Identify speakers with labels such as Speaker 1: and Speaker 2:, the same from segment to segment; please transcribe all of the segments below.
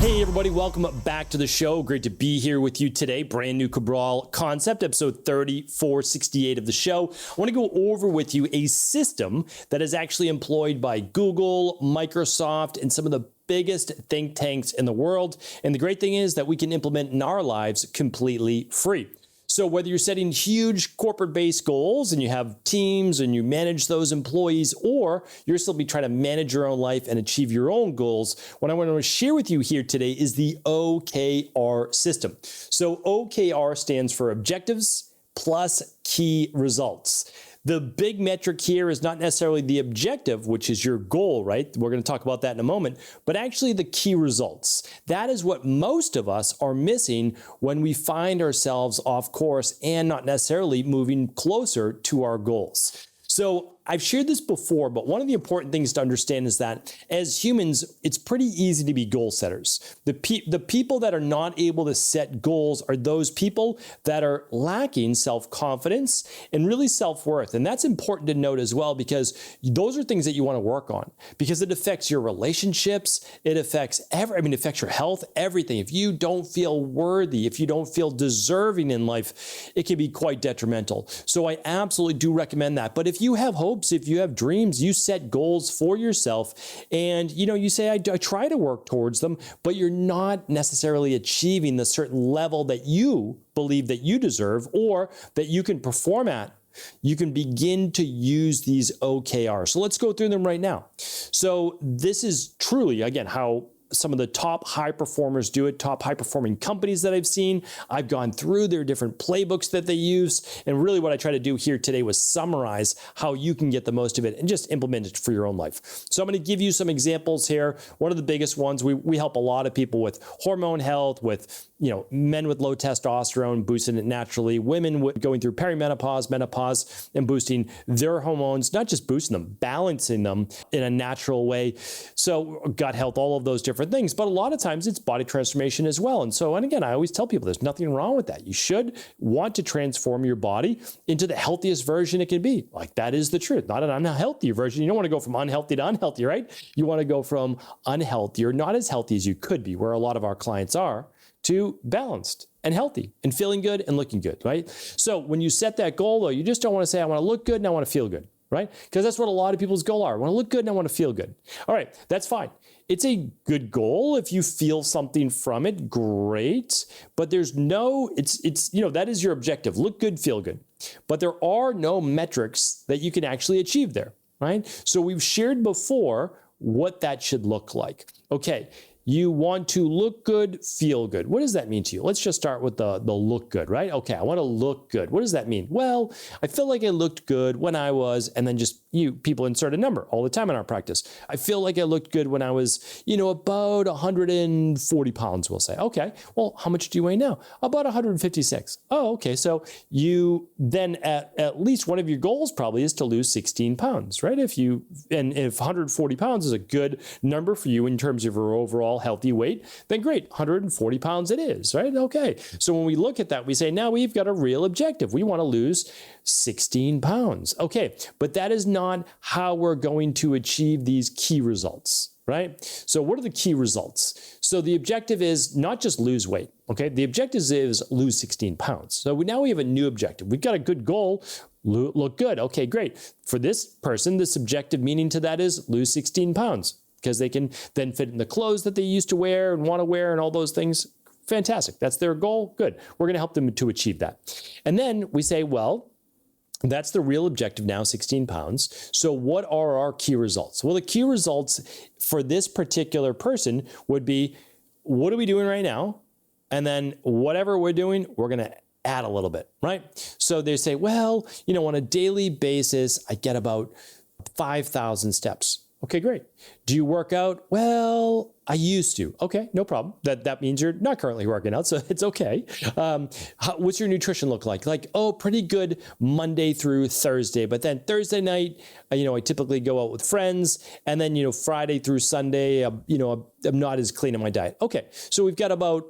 Speaker 1: Hey everybody, welcome back to the show. Great to be here with you today. Brand new Cabral Concept, episode 3468 of the show. I want to go over with you a system that is actually employed by Google, Microsoft, and some of the biggest think tanks in the world. And the great thing is that we can implement in our lives completely free. So whether you're setting huge corporate-based goals and you have teams and you manage those employees, or you're still trying to manage your own life and achieve your own goals, what I want to share with you here today is the OKR system. So OKR stands for objectives plus key results. The big metric here is not necessarily the objective, which is your goal, right? We're going to talk about that in a moment, but actually the key results. That is what most of us are missing when we find ourselves off course and not necessarily moving closer to our goals. So I've shared this before, but one of the important things to understand is that as humans, it's pretty easy to be goal setters. The people that are not able to set goals are those people that are lacking self-confidence and really self-worth. And that's important to note as well, because those are things that you want to work on, because it affects your relationships. It affects it affects your health, everything. If you don't feel worthy, if you don't feel deserving in life, it can be quite detrimental. So I absolutely do recommend that. But if you have hope, if you have dreams, you set goals for yourself and you say, I try to work towards them, but you're not necessarily achieving the certain level that you believe that you deserve or that you can perform at, you can begin to use these OKRs. So let's go through them right now. So this is truly, again, how some of the top high performers do it, top high performing companies that I've seen. I've gone through their different playbooks that they use. And really what I try to do here today was summarize how you can get the most of it and just implement it for your own life. So I'm going to give you some examples here. One of the biggest ones, we help a lot of people with hormone health, with men with low testosterone, boosting it naturally, women going through perimenopause, menopause, and boosting their hormones, not just boosting them, balancing them in a natural way. So gut health, all of those different things. But a lot of times it's body transformation as well. And again, I always tell people there's nothing wrong with that. You should want to transform your body into the healthiest version it can be. Like, that is the truth, not an unhealthy version. You don't want to go from unhealthy to unhealthy, right? You want to go from unhealthy or not as healthy as you could be, where a lot of our clients are, to balanced and healthy and feeling good and looking good, right? So when you set that goal, though, you just don't want to say, I want to look good and I want to feel good, right? Because that's what a lot of people's goal are. I want to look good and I want to feel good. All right, that's fine. It's a good goal. If you feel something from it, great. But there's that is your objective. Look good, feel good. But there are no metrics that you can actually achieve there, right? So we've shared before what that should look like. Okay. You want to look good, feel good. What does that mean to you? Let's just start with the look good, right? Okay, I want to look good. What does that mean? Well, I feel like I looked good when I was, and then just people insert a number all the time in our practice. I feel like I looked good when I was, about 140 pounds, we'll say. Okay, well, how much do you weigh now? About 156. Oh, okay, so you then at least one of your goals probably is to lose 16 pounds, right? If 140 pounds is a good number for you in terms of your overall healthy weight, then great, 140 pounds it is, right? Okay. So when we look at that, we say, now we've got a real objective. We want to lose 16 pounds. Okay. But that is not how we're going to achieve these key results, right? So what are the key results? So the objective is not just lose weight. Okay. The objective is lose 16 pounds. So now we have a new objective. We've got a good goal. Look good. Okay, great. For this person, the subjective meaning to that is lose 16 pounds. Because they can then fit in the clothes that they used to wear and want to wear and all those things. Fantastic. That's their goal. Good. We're going to help them to achieve that. And then we say, well, that's the real objective now, 16 pounds. So what are our key results? Well, the key results for this particular person would be, what are we doing right now? And then whatever we're doing, we're going to add a little bit, right? So they say, well, on a daily basis, I get about 5,000 steps. Okay, great. Do you work out? Well, I used to. Okay, no problem. That means you're not currently working out, so it's okay. What's your nutrition look like? Like, pretty good Monday through Thursday, but then Thursday night, I typically go out with friends, and then, Friday through Sunday, I'm not as clean in my diet. Okay, so we've got about,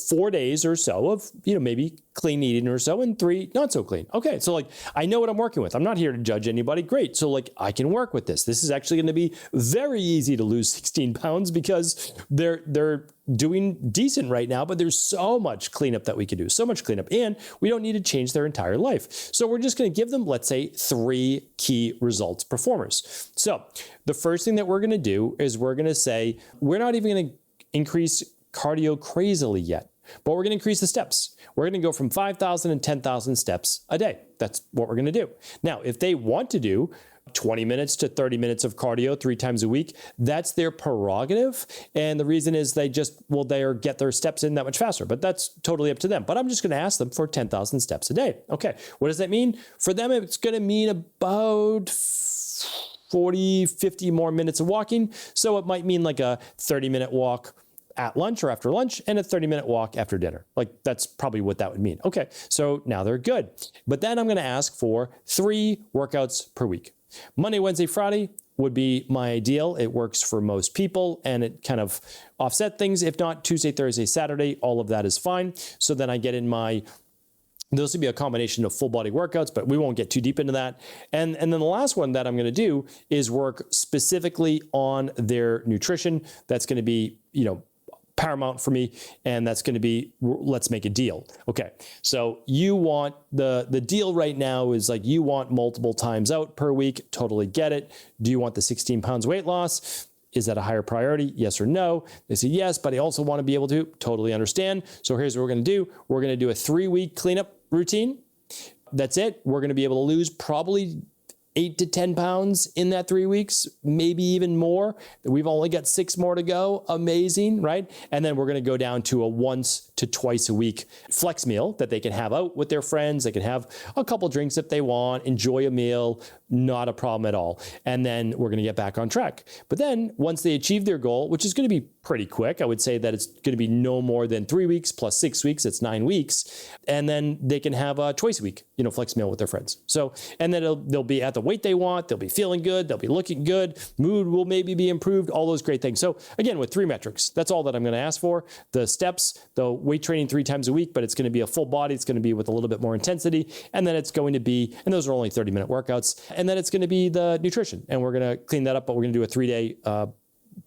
Speaker 1: 4 days or so of, maybe clean eating or so, and 3 not so clean. Okay, so I know what I'm working with. I'm not here to judge anybody. Great. So I can work with this. This is actually going to be very easy to lose 16 pounds because they're doing decent right now, but there's so much cleanup that we can do, so much cleanup, and we don't need to change their entire life. So we're just going to give them, let's say, 3 key results performers. So the first thing that we're going to do is we're going to say, we're not even going to increase cardio crazily yet, but we're going to increase the steps. We're going to go from 5,000 and 10,000 steps a day. That's what we're going to do. Now, if they want to do 20 minutes to 30 minutes of cardio 3 times a week, that's their prerogative. And the reason is they get their steps in that much faster, but that's totally up to them. But I'm just going to ask them for 10,000 steps a day. Okay. What does that mean? For them, it's going to mean about 40, 50 more minutes of walking. So it might mean like a 30-minute walk at lunch or after lunch and a 30-minute walk after dinner. Like that's probably what that would mean. Okay. So now they're good. But then I'm going to ask for 3 workouts per week. Monday, Wednesday, Friday would be my ideal. It works for most people and it kind of offset things. If not, Tuesday, Thursday, Saturday, all of that is fine. So then I get in those would be a combination of full body workouts, but we won't get too deep into that. And then the last one that I'm going to do is work specifically on their nutrition. That's going to be, paramount for me. And that's going to be, let's make a deal. Okay. So you want the deal right now is like, you want multiple times out per week. Totally get it. Do you want the 16 pounds weight loss? Is that a higher priority? Yes or no? They say yes, but I also want to be able to. Totally understand. So here's what we're going to do. We're going to do a 3-week cleanup routine. That's it. We're going to be able to lose probably 8 to 10 pounds in that 3 weeks, maybe even more. We've only got 6 more to go. Amazing, right? And then we're going to go down to a once to twice a week flex meal that they can have out with their friends. They can have a couple drinks if they want, enjoy a meal, not a problem at all. And then we're going to get back on track. But then once they achieve their goal, which is going to be pretty quick, I would say that it's going to be no more than 3 weeks plus 6 weeks. It's 9 weeks. And then they can have a twice a week, flex meal with their friends. So, and then they'll be at the weight they want. They'll be feeling good. They'll be looking good. Mood will maybe be improved. All those great things. So again, with 3 metrics, that's all that I'm going to ask for. The steps, the weight training 3 times a week, but it's going to be a full body. It's going to be with a little bit more intensity. And then it's going to be, and those are only 30-minute workouts. And then it's going to be the nutrition. And we're going to clean that up, but we're going to do a 3-day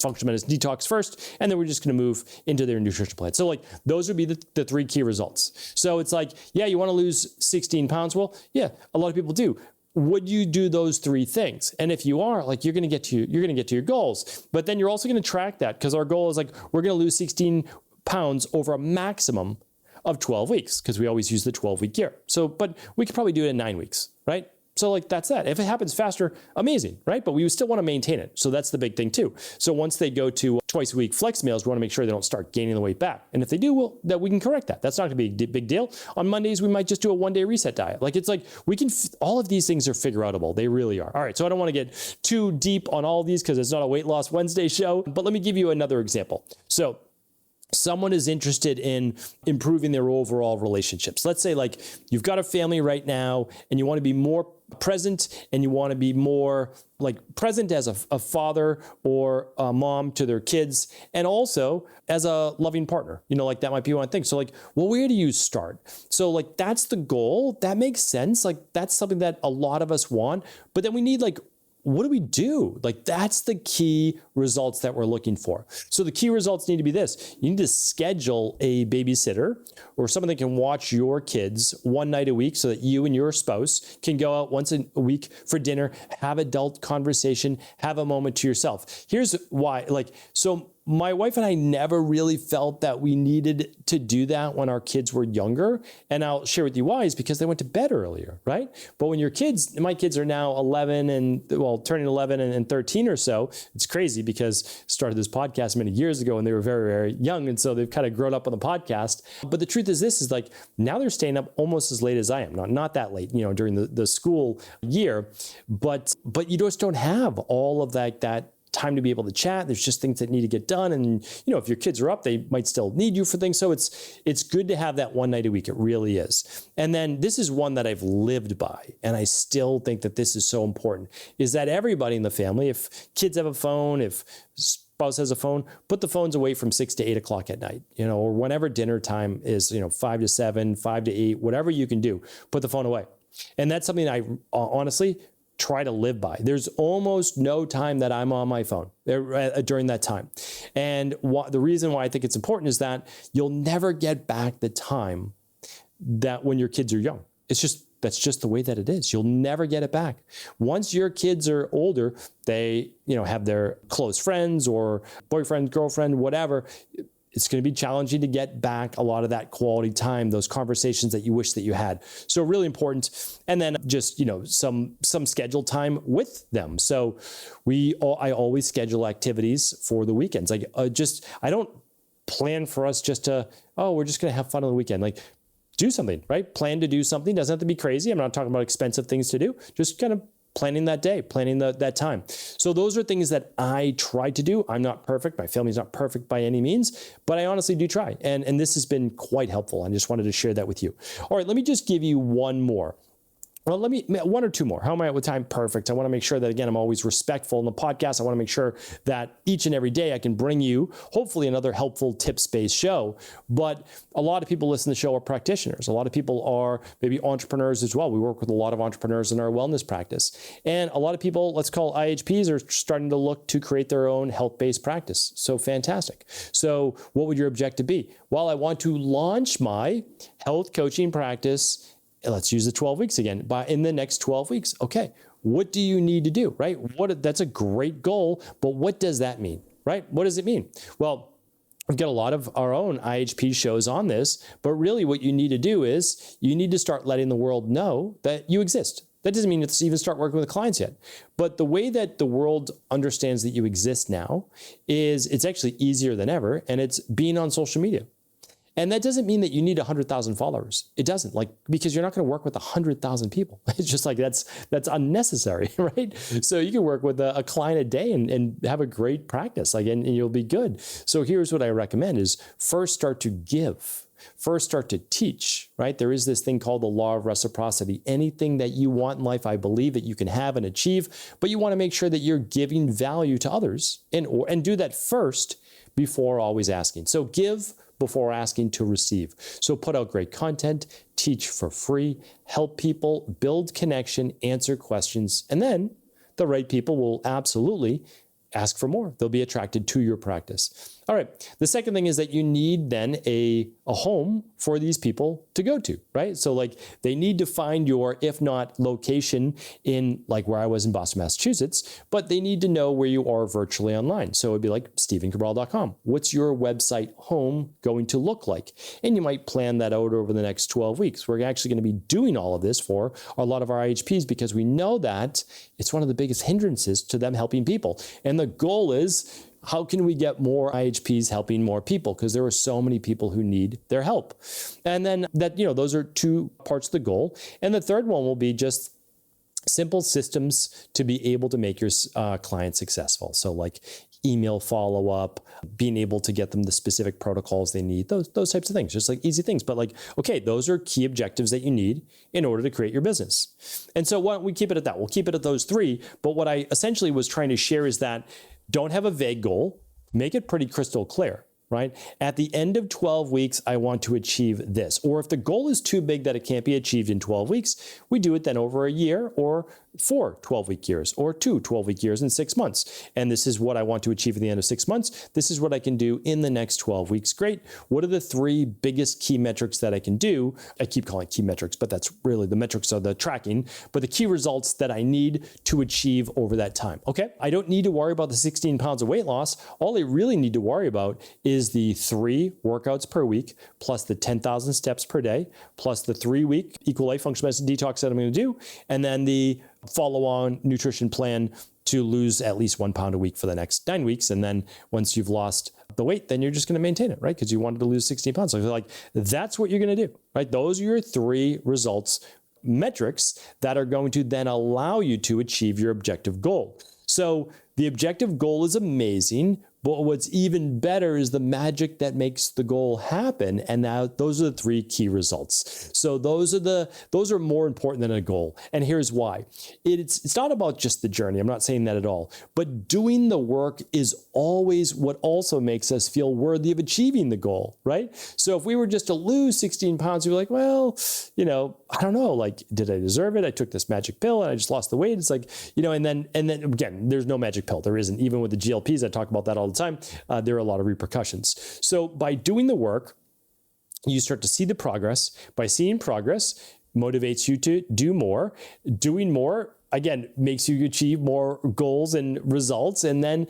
Speaker 1: functional medicine detox first, and then we're just going to move into their nutrition plan. So like those would be the 3 key results. So it's like, yeah, you want to lose 16 pounds? Well, yeah, a lot of people do. Would you do those 3 things? And if you are, like, you're going to get to your goals. But then you're also going to track that, because our goal is like, we're going to lose 16 pounds over a maximum of 12 weeks, because we always use the 12-week year. So, but we could probably do it in 9 weeks, right? So like that's that. If it happens faster, amazing, right? But we still want to maintain it. So that's the big thing too. So once they go to twice a week flex meals, we want to make sure they don't start gaining the weight back. And if they do, that we can correct that. That's not going to be a big deal. On Mondays, we might just do a 1-day reset diet. Like it's like all of these things are figure outable. They really are. All right. So I don't want to get too deep on all of these because it's not a weight loss Wednesday show, but let me give you another example. So someone is interested in improving their overall relationships. Let's say like you've got a family right now and you want to be more present and you want to be more like present as a father or a mom to their kids, and also as a loving partner, like that might be one thing. So like, well, where do you start? So like, that's the goal. That makes sense. Like that's something that a lot of us want, but then we need like, what do we do? Like that's the key results that we're looking for. So the key results need to be this. You need to schedule a babysitter or someone that can watch your kids 1 night a week so that you and your spouse can go out once a week for dinner, have adult conversation, have a moment to yourself. Here's why, so my wife and I never really felt that we needed to do that when our kids were younger. And I'll share with you why, is because they went to bed earlier, right? But when my kids are now 11 turning 11 and 13 or so, it's crazy because I started this podcast many years ago and they were very, very young. And so they've kind of grown up on the podcast. But the truth is this is like, now they're staying up almost as late as I am. Not that late, during the school year, but you just don't have all of that time to be able to chat. There's just things that need to get done. And, if your kids are up, they might still need you for things. So it's good to have that 1 night a week. It really is. And then this is one that I've lived by. And I still think that this is so important, is that everybody in the family, if kids have a phone, if spouse has a phone, put the phones away from 6 to 8 o'clock at night, or whenever dinner time is, 5 to 7, 5 to 8, whatever you can do, put the phone away. And that's something I honestly, try to live by. There's almost no time that I'm on my phone during that time. And the reason why I think it's important is that you'll never get back the time that when your kids are young. That's just the way that it is. You'll never get it back. Once your kids are older, they, have their close friends or boyfriend, girlfriend, whatever. It's going to be challenging to get back a lot of that quality time, those conversations that you wish that you had. So really important. And then just, some scheduled time with them. So I always schedule activities for the weekends. I don't plan for us just to, we're just going to have fun on the weekend. Like, do something, right? Plan to do something. Doesn't have to be crazy. I'm not talking about expensive things to do. Just kind of planning that day, planning that time. So those are things that I try to do. I'm not perfect. My family's not perfect by any means, but I honestly do try. And this has been quite helpful. I just wanted to share that with you. All right, let me just give you one more. Well, one or two more. How am I at with time? Perfect. I want to make sure that, again, I'm always respectful in the podcast. I want to make sure that each and every day I can bring you, hopefully, another helpful tips-based show. But a lot of people listen to the show are practitioners. A lot of people are maybe entrepreneurs as well. We work with a lot of entrepreneurs in our wellness practice. And a lot of people, let's call IHPs, are starting to look to create their own health-based practice. So fantastic. So what would your objective be? Well, I want to launch my health coaching practice. Let's use the 12 weeks again, in the next 12 weeks. Okay, what do you need to do, right? That's a great goal, but what does that mean, right? What does it mean? Well, we've got a lot of our own IHP shows on this, but really what you need to do is you need to start letting the world know that you exist. That doesn't mean you have to even start working with clients yet. But the way that the world understands that you exist now is it's actually easier than ever, and it's being on social media. And that doesn't mean that you need 100,000 followers. It doesn't, because you're not going to work with 100,000 people. It's just that's unnecessary, right? So you can work with a client a day and have a great practice, and you'll be good. So here's what I recommend is first start to give. First start to teach, right? There is this thing called the law of reciprocity. Anything that you want in life, I believe that you can have and achieve, but you want to make sure that you're giving value to others and do that first before always asking. So give before asking to receive. So put out great content, teach for free, help people, build connection, answer questions, and then the right people will absolutely ask for more. They'll be attracted to your practice. All right. The second thing is that you need then a home for these people to go to, right? So they need to find your, if not location in where I was in Boston, Massachusetts, but they need to know where you are virtually online. So it'd be like StephenCabral.com. What's your website home going to look like? And you might plan that out over the next 12 weeks. We're actually going to be doing all of this for a lot of our IHPs because we know that it's one of the biggest hindrances to them helping people. And the goal is, how can we get more IHPs helping more people? Because there are so many people who need their help. And then those are two parts of the goal. And the third one will be just simple systems to be able to make your clients successful. So email follow-up, being able to get them the specific protocols they need, those types of things, just easy things. But okay, those are key objectives that you need in order to create your business. And so why don't we keep it at that? We'll keep it at those three. But what I essentially was trying to share is that don't have a vague goal, make it pretty crystal clear, right? At the end of 12 weeks, I want to achieve this. Or if the goal is too big that it can't be achieved in 12 weeks, we do it then over a year or 4 12-week years or 2 12-week years in 6 months. And this is what I want to achieve at the end of 6 months. This is what I can do in the next 12 weeks. Great. What are the 3 biggest key metrics that I can do? I keep calling key metrics, but that's really the metrics are the tracking, but the key results that I need to achieve over that time. Okay. I don't need to worry about the 16 pounds of weight loss. All I really need to worry about is the 3 workouts per week, plus the 10,000 steps per day, plus the 3-week equal life functional medicine detox that I'm going to do. And then the follow-on nutrition plan to lose at least 1 pound a week for the next 9 weeks. And then once you've lost the weight, then you're just going to maintain it, right? Because you wanted to lose 16 pounds. So that's what you're going to do, right? Those are your 3 results metrics that are going to then allow you to achieve your objective goal. So the objective goal is amazing, But what's even better is the magic that makes the goal happen. And now those are the 3 key results. So those are more important than a goal. And here's why. It's not about just the journey. I'm not saying that at all. But doing the work is always what also makes us feel worthy of achieving the goal, right? So if we were just to lose 16 pounds, we're like, well, I don't know, like, did I deserve it? I took this magic pill and I just lost the weight. It's like, and then again, there's no magic pill. There isn't. Even with the GLPs, I talk about that all the time. There are a lot of repercussions. So by doing the work, you start to see the progress. By seeing progress, motivates you to do more. Doing more, again, makes you achieve more goals and results. And then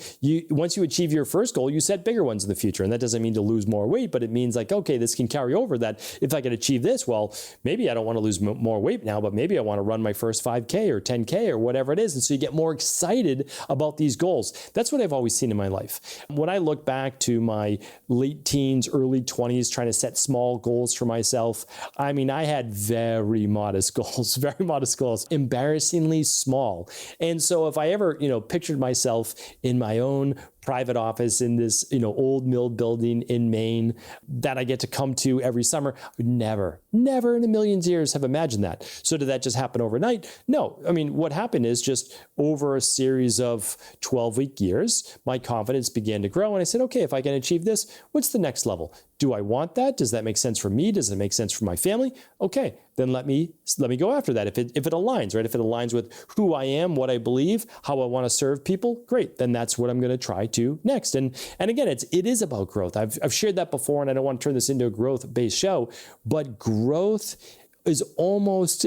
Speaker 1: once you achieve your first goal, you set bigger ones in the future. And that doesn't mean to lose more weight, but it means like, okay, this can carry over, that if I can achieve this, well, maybe I don't want to lose more weight now, but maybe I want to run my first 5K or 10K or whatever it is. And so you get more excited about these goals. That's what I've always seen in my life. When I look back to my late teens, early 20s, trying to set small goals for myself, I mean, I had very modest goals, embarrassingly small. And so if I ever, pictured myself in my own private office in this, old mill building in Maine that I get to come to every summer, I would never in a million years have imagined that. So did that just happen overnight? No. I mean, what happened is just over a series of 12-week years, my confidence began to grow. And I said, okay, if I can achieve this, what's the next level? Do I want that? Does that make sense for me? Does it make sense for my family? Okay, then let me go after that. If it aligns, right? If it aligns with who I am, what I believe, how I want to serve people, great. Then that's what I'm going to try to next. And again, it is about growth. I've shared that before, and I don't want to turn this into a growth-based show, but growth is almost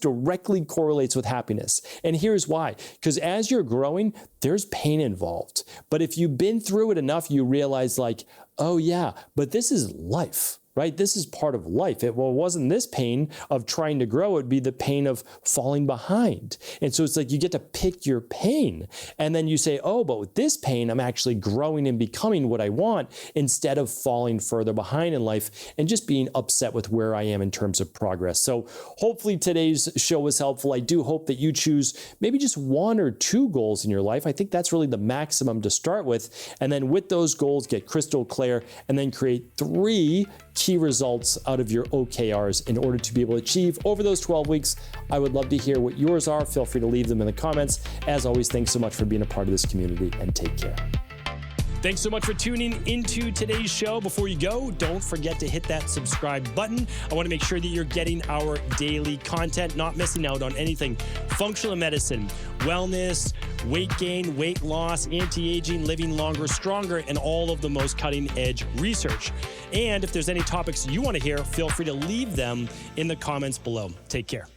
Speaker 1: directly correlates with happiness. And here's why. Because as you're growing, there's pain involved. But if you've been through it enough, you realize like, oh yeah, but this is life. Right? This is part of life. It wasn't this pain of trying to grow. It would be the pain of falling behind. And so it's like you get to pick your pain. And then you say, oh, but with this pain, I'm actually growing and becoming what I want instead of falling further behind in life and just being upset with where I am in terms of progress. So hopefully today's show was helpful. I do hope that you choose maybe just 1 or 2 goals in your life. I think that's really the maximum to start with. And then with those goals, get crystal clear and then create 3 key results out of your OKRs in order to be able to achieve over those 12 weeks. I would love to hear what yours are. Feel free to leave them in the comments. As always, thanks so much for being a part of this community, and take care. Thanks so much for tuning into today's show. Before you go, don't forget to hit that subscribe button. I want to make sure that you're getting our daily content, not missing out on anything functional medicine, wellness, weight gain, weight loss, anti-aging, living longer, stronger, and all of the most cutting-edge research. And if there's any topics you want to hear, feel free to leave them in the comments below. Take care.